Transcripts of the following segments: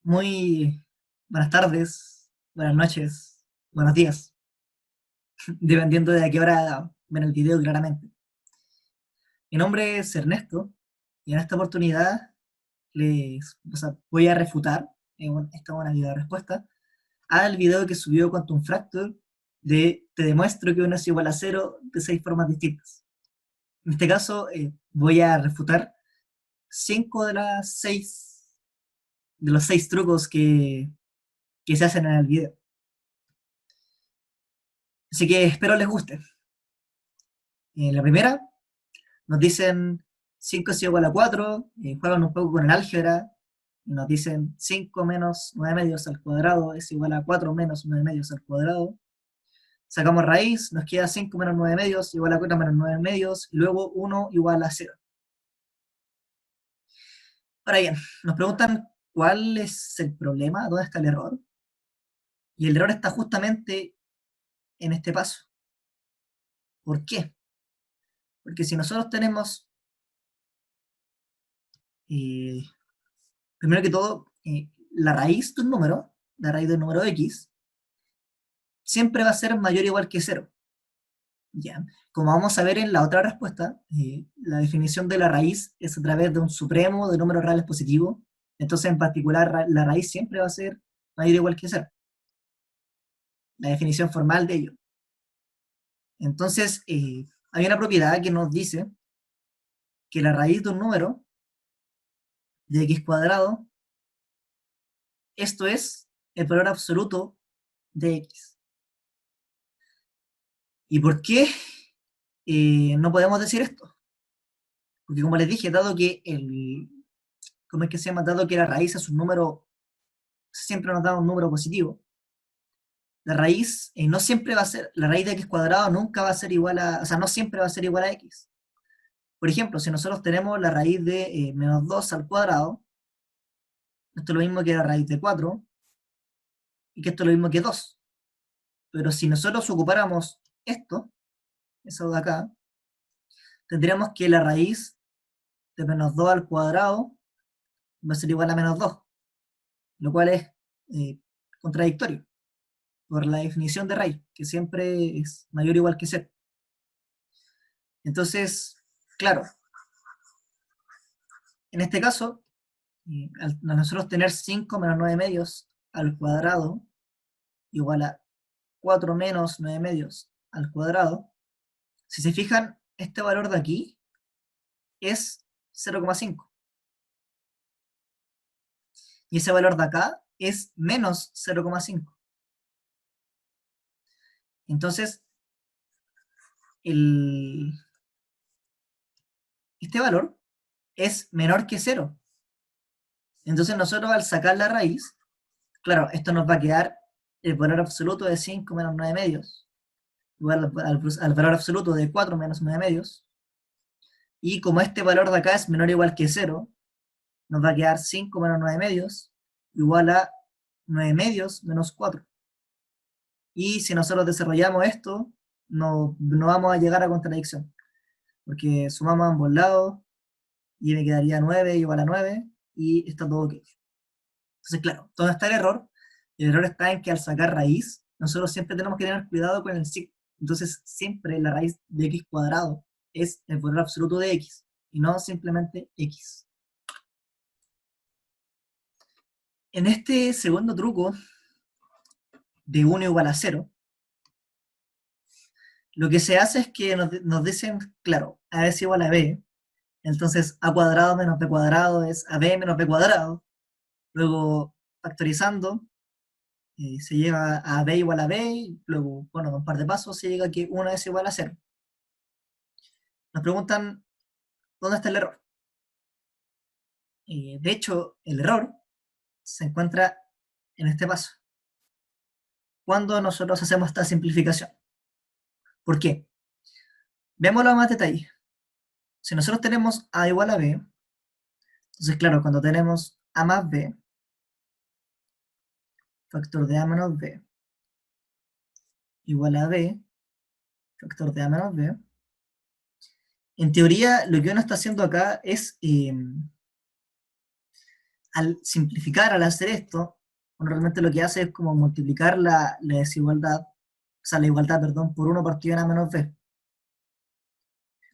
Muy buenas tardes, buenas noches, buenos días, dependiendo de a qué hora ven el video, claramente. Mi nombre es Ernesto y en esta oportunidad voy a refutar esta buena idea de respuesta al video que subió Quantum Fracture de Te demuestro que uno es igual a cero de 6 formas distintas. En este caso, voy a refutar 5 de los 6 trucos que se hacen en el video. Así que espero les guste. En la primera, nos dicen 5 es igual a 4, juegan un poco con el álgebra, y nos dicen 5 menos 9 medios al cuadrado es igual a 4 menos 9 medios al cuadrado. Sacamos raíz, nos queda 5 menos 9 medios igual a 4 menos 9 medios, y luego 1 igual a 0. Ahora bien, nos preguntan cuál es el problema, dónde está el error. Y el error está justamente en este paso. ¿Por qué? Porque si nosotros tenemos, eh, primero que todo, la raíz de un número, la raíz del número x, siempre va a ser mayor o igual que 0. ¿Ya? Como vamos a ver en la otra respuesta, la definición de la raíz es a través de un supremo de números reales positivos. Entonces, en particular, la raíz siempre va a ser mayor o igual que 0. La definición formal de ello. Entonces, hay una propiedad que nos dice que la raíz de un número de x cuadrado, esto es el valor absoluto de x. ¿Y por qué no podemos decir esto? Porque como les dije, dado que ¿cómo es que se llama? Dado que la raíz es un número, siempre nos da un número positivo, la raíz no siempre va a ser, la raíz de x cuadrado nunca va a ser igual a, o sea, no siempre va a ser igual a x. Por ejemplo, si nosotros tenemos la raíz de menos 2 al cuadrado, esto es lo mismo que la raíz de 4, y que esto es lo mismo que 2. Pero si nosotros ocupáramos esto, eso de acá, tendríamos que la raíz de menos 2 al cuadrado va a ser igual a menos 2, lo cual es eh, contradictorio por la definición de raíz, que siempre es mayor o igual que 0. Entonces, claro, en este caso, al nosotros tener 5 menos 9 medios al cuadrado igual a 4 menos 9 medios al cuadrado, si se fijan, este valor de aquí es 0,5. Y ese valor de acá es menos 0,5. Entonces, el, este valor es menor que 0. Entonces nosotros al sacar la raíz, claro, esto nos va a quedar el valor absoluto de 5 menos 9 medios, igual al valor absoluto de 4 menos 9 medios. Y como este valor de acá es menor o igual que 0, nos va a quedar 5 menos 9 medios igual a 9 medios menos 4. Y si nosotros desarrollamos esto, no vamos a llegar a contradicción, porque sumamos a ambos lados y me quedaría 9 igual a 9 y está todo ok. Entonces, claro, ¿dónde está el error? El error está en que al sacar raíz, nosotros siempre tenemos que tener cuidado con el signo. Entonces, siempre la raíz de x cuadrado es el valor absoluto de x, y no simplemente x. En este segundo truco, de 1 igual a 0, lo que se hace es que nos dicen, claro, a es igual a b, entonces a cuadrado menos b cuadrado es ab menos b cuadrado. Luego, factorizando, se llega a b igual a b, y luego, bueno, con un par de pasos se llega a que 1 es igual a 0. Nos preguntan, ¿dónde está el error? De hecho, el error se encuentra en este paso, cuando nosotros hacemos esta simplificación. ¿Por qué? Veámoslo a más detalle. Si nosotros tenemos a igual a b, entonces claro, cuando tenemos a más b, factor de a menos b, igual a b, factor de a menos b, en teoría lo que uno está haciendo acá es al simplificar, al hacer esto, uno realmente lo que hace es como multiplicar la desigualdad, o sea, la igualdad, perdón, por 1 partido en a menos b,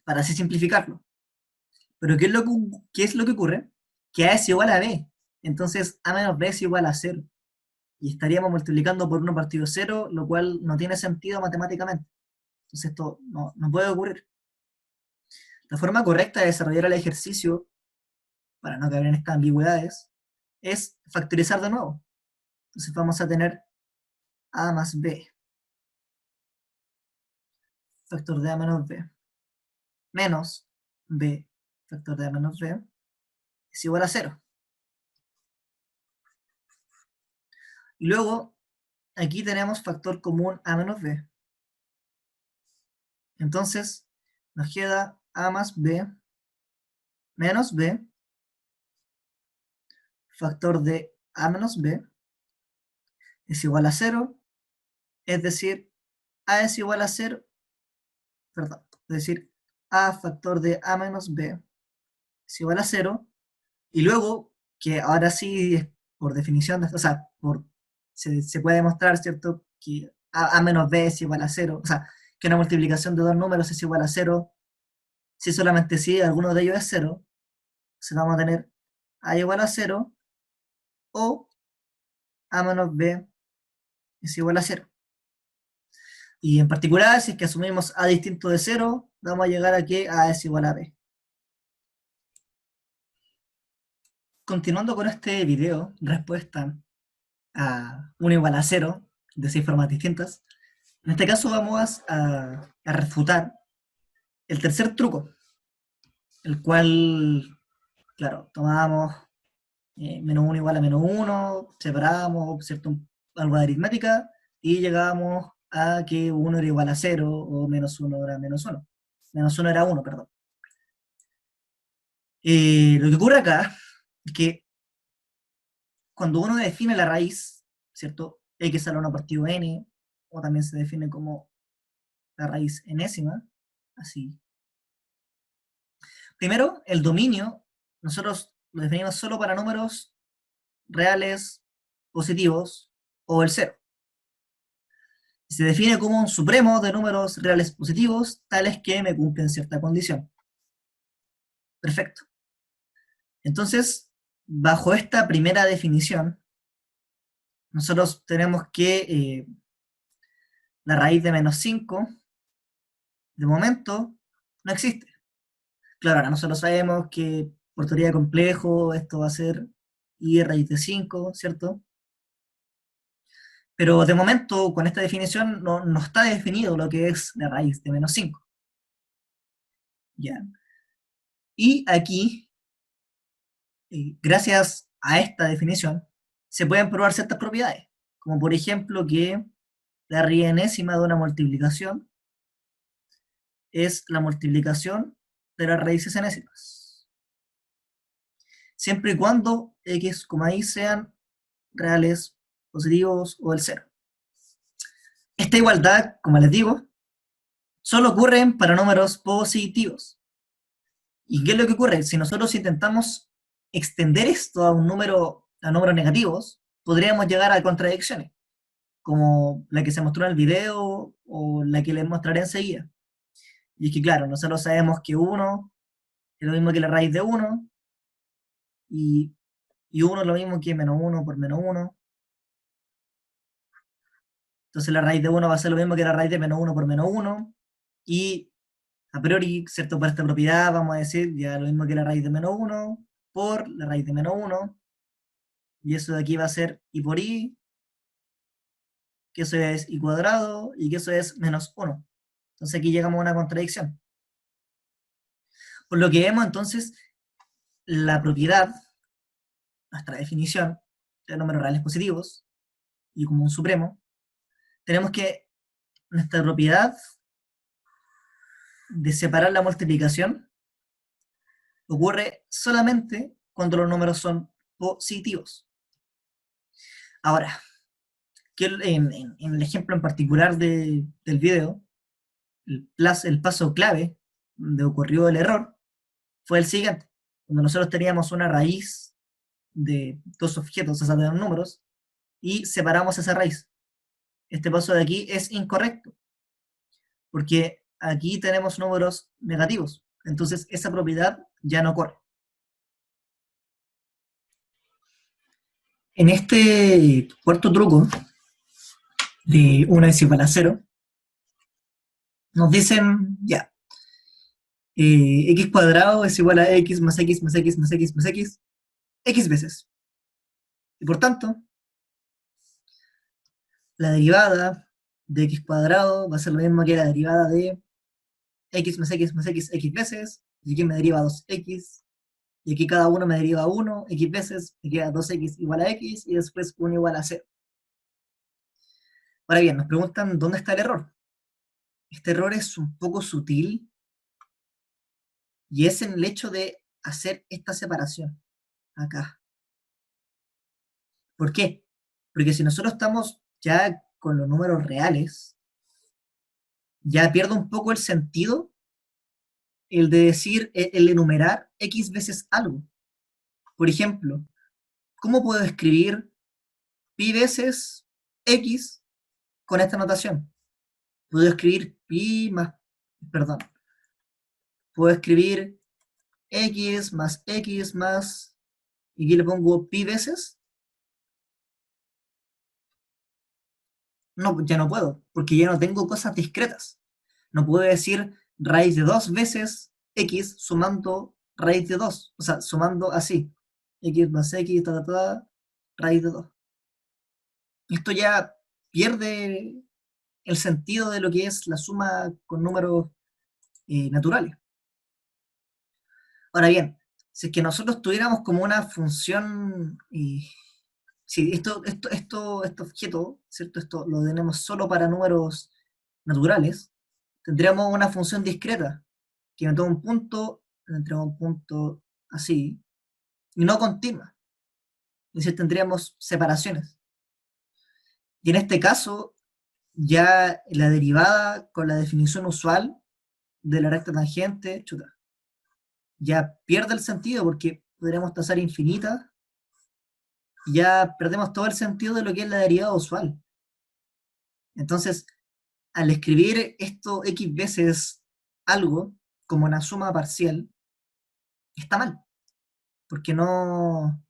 para así simplificarlo. Pero ¿qué es lo que ocurre? Que a es igual a b, entonces a menos b es igual a 0, y estaríamos multiplicando por 1 partido 0, lo cual no tiene sentido matemáticamente. Entonces esto no puede ocurrir. La forma correcta de desarrollar el ejercicio, para no caer en estas ambigüedades, es factorizar de nuevo. Entonces vamos a tener a más b, factor de a menos b, menos b, factor de a menos b, es igual a 0. Y luego, aquí tenemos factor común a menos b. Entonces, nos queda a más b menos b, factor de a menos b, es igual a 0, es decir, a es igual a 0, perdón, es decir, a factor de a menos b es igual a 0, y luego, que ahora sí, por definición, o sea, se puede demostrar, ¿cierto?, que a menos b es igual a 0, o sea, que una multiplicación de dos números es igual a 0, si solamente si alguno de ellos es 0, entonces vamos a tener a igual a 0, o a menos b es igual a 0. Y en particular, si es que asumimos a distinto de 0, vamos a llegar a que a es igual a b. Continuando con este video, respuesta a 1 igual a 0, de 6 formas distintas, en este caso vamos a refutar el tercer truco, el cual, claro, tomábamos menos 1 igual a menos 1, separábamos, ¿cierto?, algo de aritmética, y llegábamos a que 1 era igual a 0, o menos 1 era menos 1. Menos 1 era 1, perdón. Lo que ocurre acá es que cuando uno define la raíz, ¿cierto?, x a la 1 partido n, o también se define como la raíz enésima, así. Primero, el dominio, nosotros lo definimos solo para números reales, positivos, o el cero. Y se define como un supremo de números reales positivos, tales que me cumplen cierta condición. Perfecto. Entonces, bajo esta primera definición, nosotros tenemos que la raíz de menos 5, de momento, no existe. Claro, ahora nosotros sabemos que por teoría de complejo esto va a ser y raíz de 5, ¿cierto? Pero de momento, con esta definición, no está definido lo que es la raíz de menos 5. ¿Ya? Y aquí, gracias a esta definición, se pueden probar ciertas propiedades, como por ejemplo que la raíz enésima de una multiplicación es la multiplicación de las raíces enésimas, siempre y cuando x, y sean reales, positivos o el cero. Esta igualdad, como les digo, solo ocurre para números positivos. ¿Y qué es lo que ocurre? Si nosotros intentamos extender esto a números negativos, podríamos llegar a contradicciones, como la que se mostró en el video o la que les mostraré enseguida. Y es que, claro, nosotros sabemos que 1 es lo mismo que la raíz de 1, y 1 es lo mismo que menos 1 por menos 1. Entonces la raíz de 1 va a ser lo mismo que la raíz de menos 1 por menos 1. Y a priori, ¿cierto?, por esta propiedad vamos a decir ya lo mismo que la raíz de menos 1 por la raíz de menos 1. Y eso de aquí va a ser i por i, que eso es i cuadrado, y que eso es menos 1. Entonces aquí llegamos a una contradicción. Por lo que vemos entonces, la propiedad, nuestra definición de números reales positivos, y como un supremo, tenemos que nuestra propiedad de separar la multiplicación ocurre solamente cuando los números son positivos. Ahora, que en el ejemplo en particular del video, el paso clave donde ocurrió el error fue el siguiente. Cuando nosotros teníamos una raíz de dos objetos, o sea, de dos números, y separamos esa raíz. Este paso de aquí es incorrecto, porque aquí tenemos números negativos. Entonces, esa propiedad ya no corre. En este cuarto truco de 1 es igual a 0, nos dicen, ya, x cuadrado es igual a x más x más x más x más x, x veces. Y por tanto, la derivada de x cuadrado va a ser lo mismo que la derivada de x más x más x, x veces, y aquí me deriva 2x, y aquí cada uno me deriva 1, x veces, me queda 2x igual a x, y después 1 igual a 0. Ahora bien, nos preguntan dónde está el error. Este error es un poco sutil, y es en el hecho de hacer esta separación, acá. ¿Por qué? Porque si nosotros estamos ya con los números reales, ya pierde un poco el sentido el de decir, el enumerar x veces algo. Por ejemplo, ¿cómo puedo escribir pi veces x con esta notación? Puedo escribir pi más, perdón, puedo escribir x más, y aquí le pongo pi veces. No, ya no puedo, porque ya no tengo cosas discretas. No puedo decir raíz de 2 veces x sumando raíz de 2, o sea, sumando así, x más x, raíz de 2. Esto ya pierde el sentido de lo que es la suma con números naturales. Ahora bien, si es que nosotros tuviéramos como una función, si este objeto, ¿cierto? Esto lo tenemos solo para números naturales, tendríamos una función discreta, que me toma un punto, me toma un punto así, y no continua. Es decir, tendríamos separaciones. Y en este caso, ya la derivada con la definición usual de la recta tangente, chuta, ya pierde el sentido porque podríamos trazar infinitas y ya perdemos todo el sentido de lo que es la derivada usual. Entonces, al escribir esto x veces algo como una suma parcial, está mal, porque no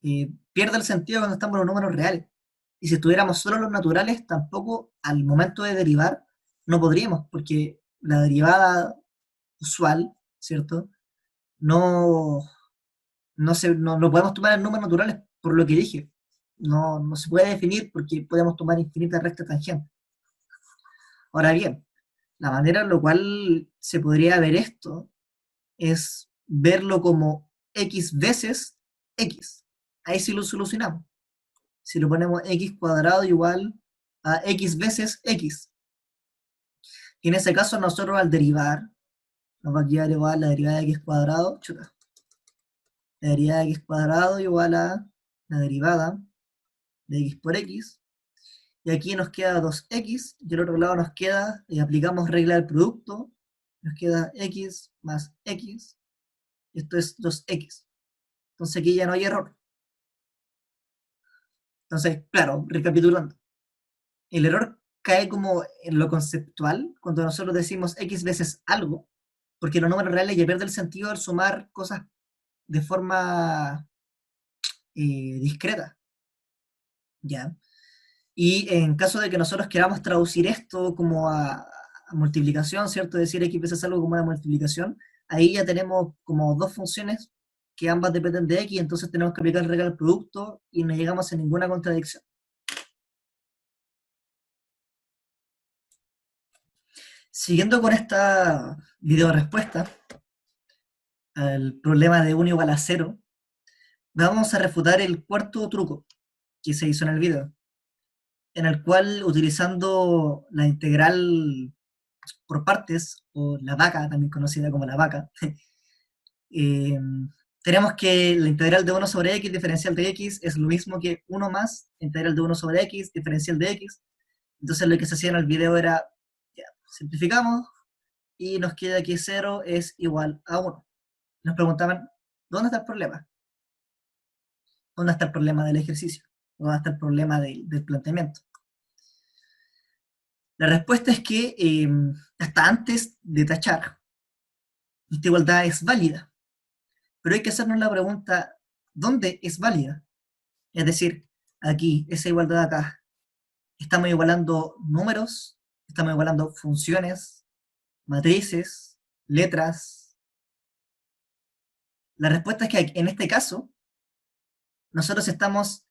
pierde el sentido cuando estamos en los números reales. Y si estuviéramos solo en los naturales, tampoco al momento de derivar no podríamos, porque la derivada usual, ¿cierto? No, no podemos tomar en números naturales por lo que dije. No se puede definir porque podemos tomar infinitas rectas tangentes. Ahora bien, la manera en la cual se podría ver esto es verlo como x veces x. Ahí sí lo solucionamos. Si lo ponemos x cuadrado igual a x veces x. Y en ese caso nosotros al derivar, nos va a quedar igual la derivada de x cuadrado, chuta, la derivada de x cuadrado igual a la derivada de x por x, y aquí nos queda 2x, y al otro lado nos queda, y aplicamos regla del producto, nos queda x más x, y esto es 2x. Entonces aquí ya no hay error. Entonces, claro, recapitulando, el error cae como en lo conceptual, cuando nosotros decimos x veces algo, porque los números reales ya pierden el sentido al sumar cosas de forma discreta, ¿ya? Y en caso de que nosotros queramos traducir esto como a multiplicación, ¿cierto? Decir x veces algo como una multiplicación, ahí ya tenemos como dos funciones que ambas dependen de x, entonces tenemos que aplicar el regla del producto y no llegamos a ninguna contradicción. Siguiendo con esta video respuesta al problema de 1 igual a 0, vamos a refutar el cuarto truco que se hizo en el video, en el cual utilizando la integral por partes, o la vaca, también conocida como la vaca, eh, tenemos que la integral de 1 sobre x diferencial de x es lo mismo que 1 más integral de 1 sobre x diferencial de x. Entonces lo que se hacía en el video era, ya, simplificamos, y nos queda que 0 es igual a 1. Nos preguntaban, ¿dónde está el problema? ¿Dónde está el problema del ejercicio? ¿Dónde está el problema del planteamiento? La respuesta es que hasta antes de tachar, esta igualdad es válida, pero hay que hacernos la pregunta, ¿dónde es válida? Es decir, aquí, esa igualdad acá, ¿estamos igualando números? ¿Estamos igualando funciones, matrices, letras? La respuesta es que en este caso, nosotros estamos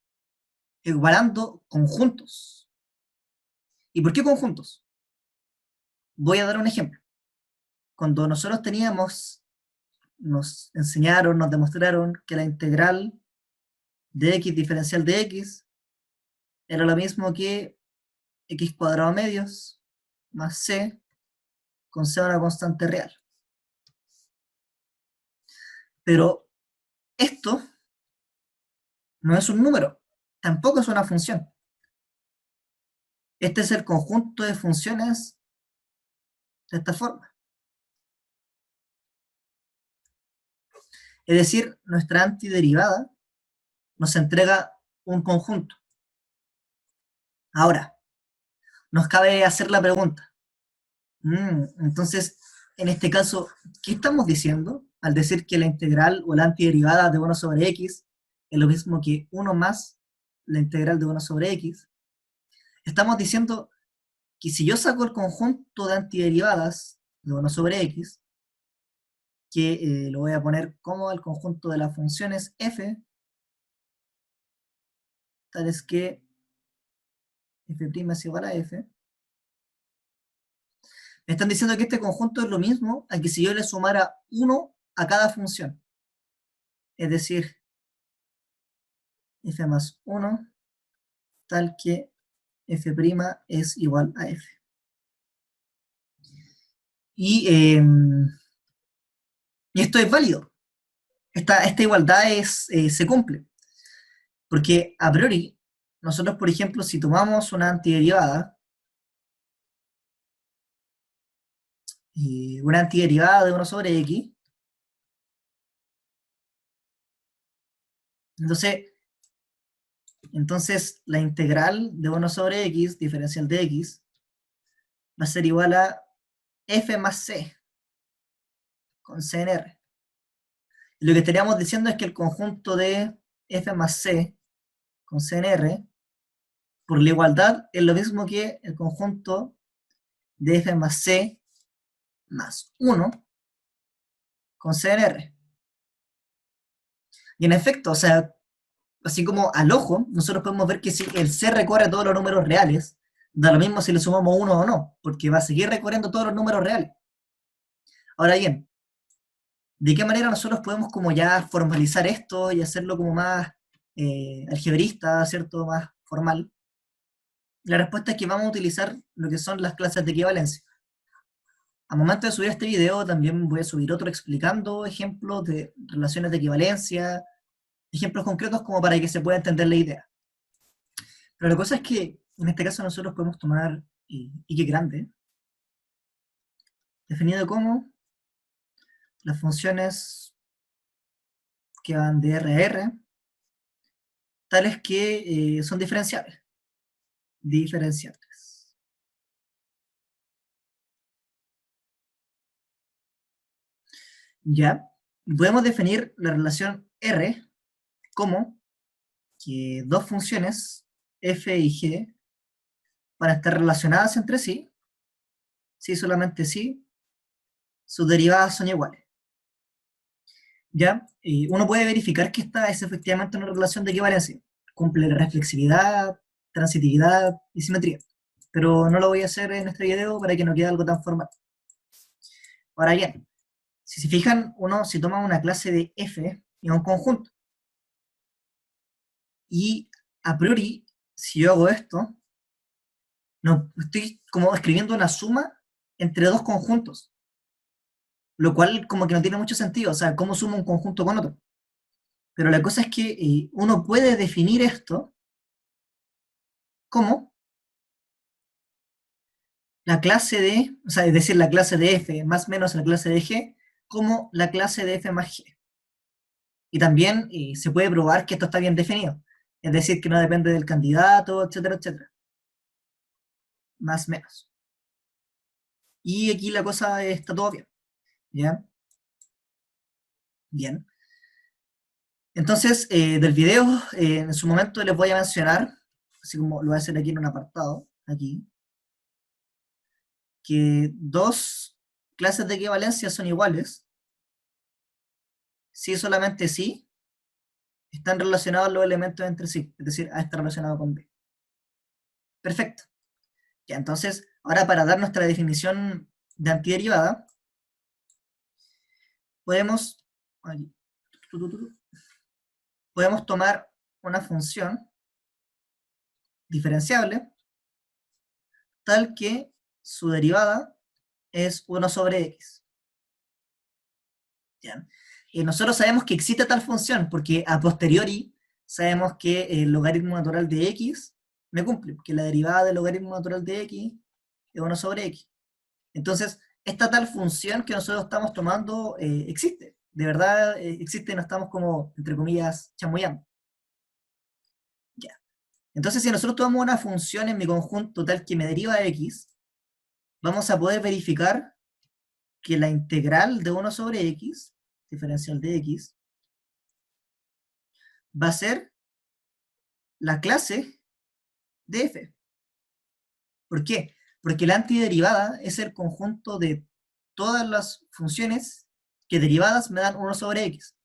igualando conjuntos. ¿Y por qué conjuntos? Voy a dar un ejemplo. Cuando nosotros nos enseñaron, nos demostraron que la integral de x diferencial de x era lo mismo que x cuadrado medios más c con c una constante real. Pero esto no es un número, tampoco es una función. Este es el conjunto de funciones de esta forma. Es decir, nuestra antiderivada nos entrega un conjunto. Ahora, nos cabe hacer la pregunta. Entonces, en este caso, ¿qué estamos diciendo al decir que la integral o la antiderivada de 1 sobre x es lo mismo que 1 más la integral de 1 sobre x? Estamos diciendo que si yo saco el conjunto de antiderivadas de 1 sobre x, que lo voy a poner como el conjunto de las funciones f, tales que f' es igual a f, me están diciendo que este conjunto es lo mismo a que si yo le sumara 1 a cada función. Es decir, f más 1, tal que f' es igual a f. Y esto es válido. Esta igualdad se cumple. Porque a priori, nosotros, por ejemplo, si tomamos una antiderivada, de 1 sobre x, entonces la integral de 1 sobre x, diferencial de x, va a ser igual a f más c, con c en r. Y lo que estaríamos diciendo es que el conjunto de f más c, con c en r, por la igualdad, es lo mismo que el conjunto de f más c más 1 con c en r. Y en efecto, o sea, así como al ojo, nosotros podemos ver que si el C recorre todos los números reales, da lo mismo si le sumamos uno o no, porque va a seguir recorriendo todos los números reales. Ahora bien, ¿de qué manera nosotros podemos como ya formalizar esto y hacerlo como más algebrista, ¿cierto? Más formal? La respuesta es que vamos a utilizar lo que son las clases de equivalencia. Al momento de subir este video también voy a subir otro explicando ejemplos de relaciones de equivalencia, ejemplos concretos como para que se pueda entender la idea. Pero la cosa es que en este caso nosotros podemos tomar y que grande, definido como las funciones que van de R a R, tales que son diferenciables. Diferenciables. Ya, podemos definir la relación R como que dos funciones, f y g, van a estar relacionadas entre sí, si solamente si sus derivadas son iguales. ¿Ya? Uno puede verificar que esta es efectivamente una relación de equivalencia. Cumple reflexividad, transitividad y simetría. Pero no lo voy a hacer en este video para que no quede algo tan formal. Ahora bien, si se fijan, si toma una clase de f y un conjunto, y a priori, si yo hago esto, no, estoy como escribiendo una suma entre dos conjuntos, lo cual como que no tiene mucho sentido, o sea, ¿cómo sumo un conjunto con otro? Pero la cosa es que uno puede definir esto como la clase de, o sea, es decir, la clase de f más menos la clase de g, como la clase de f más g. Y también se puede probar que esto está bien definido. Es decir, que no depende del candidato, etcétera, etcétera. Más o menos. Y aquí la cosa está todo bien. ¿Ya? Bien. Entonces, del video, en su momento les voy a mencionar, así como lo voy a hacer aquí en un apartado, aquí, que dos clases de equivalencia son iguales si solamente sí están relacionados los elementos entre sí, es decir, A está relacionado con B. Perfecto. Ya, entonces, ahora para dar nuestra definición de antiderivada, podemos, aquí, podemos tomar una función diferenciable tal que su derivada es 1 sobre x. ¿Ya? Y nosotros sabemos que existe tal función porque a posteriori sabemos que el logaritmo natural de x me cumple, que la derivada del logaritmo natural de x es 1 sobre x. Entonces, esta tal función que nosotros estamos tomando existe. De verdad existe, no estamos como, entre comillas, chamullando. Ya. Entonces, si nosotros tomamos una función en mi conjunto tal que me deriva x, vamos a poder verificar que la integral de 1 sobre x, diferencial de x, va a ser la clase de f. ¿Por qué? Porque la antiderivada es el conjunto de todas las funciones que derivadas me dan 1 sobre x.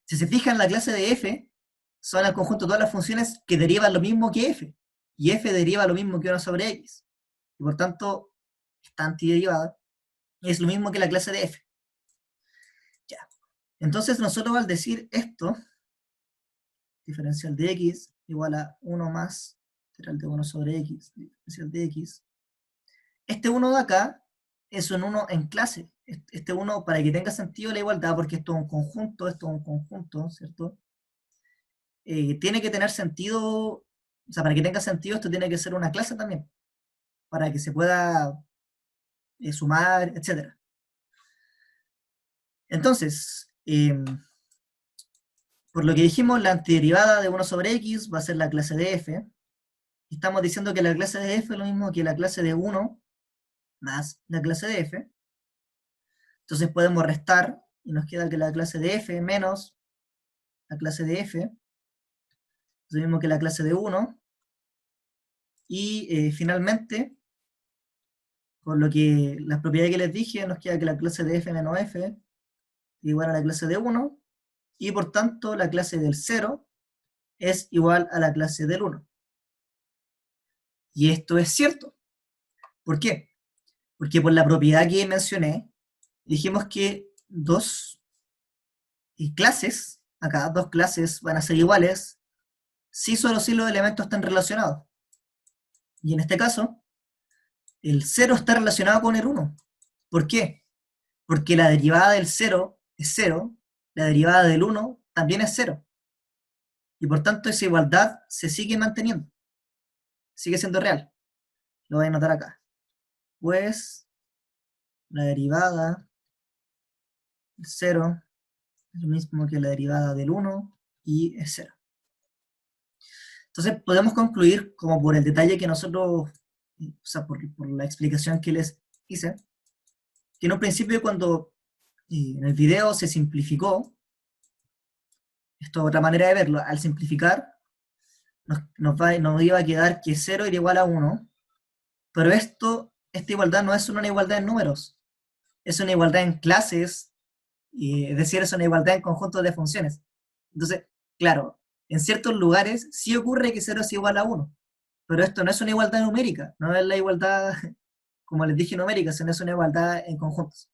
Si se fijan, la clase de f son el conjunto de todas las funciones que derivan lo mismo que f. Y f deriva lo mismo que 1 sobre x. Y por tanto, esta antiderivada es lo mismo que la clase de f. Ya. Entonces nosotros al decir esto, diferencial de x igual a 1 más literal de 1 sobre x, diferencial de x, este 1 de acá es un 1 en clase. Este 1, para que tenga sentido la igualdad, porque esto es un conjunto, ¿cierto? Tiene que tener sentido, o sea, para que tenga sentido esto tiene que ser una clase también, para que se pueda sumar, etc. Entonces, por lo que dijimos, la antiderivada de 1 sobre x va a ser la clase de f, y estamos diciendo que la clase de f es lo mismo que la clase de 1 más la clase de f. Entonces podemos restar, y nos queda que la clase de f menos la clase de f, es lo mismo que la clase de 1, y finalmente, por lo que las propiedades que les dije, nos queda que la clase de f menos f es igual a la clase de 1, y por tanto la clase del 0 es igual a la clase del 1. Y esto es cierto. ¿Por qué? Porque por la propiedad que mencioné, dijimos que dos clases, acá dos clases van a ser iguales si solo si los elementos están relacionados. Y en este caso, el 0 está relacionado con el 1. ¿Por qué? Porque la derivada del 0 es 0, la derivada del 1 también es 0. Y por tanto esa igualdad se sigue manteniendo. Sigue siendo real. Lo voy a anotar acá. Pues la derivada del 0 es lo mismo que la derivada del 1 y es 0. Entonces podemos concluir, como por el detalle que nosotros, o sea, por la explicación que les hice, que en un principio cuando en el video se simplificó, esto es otra manera de verlo, al simplificar nos iba a quedar que 0 era igual a 1, pero esta igualdad no es una igualdad en números, es una igualdad en clases, es decir, es una igualdad en conjuntos de funciones. Entonces, claro, en ciertos lugares sí ocurre que 0 es igual a 1, pero esto no es una igualdad numérica, no es la igualdad, como les dije, numérica, sino es una igualdad en conjuntos.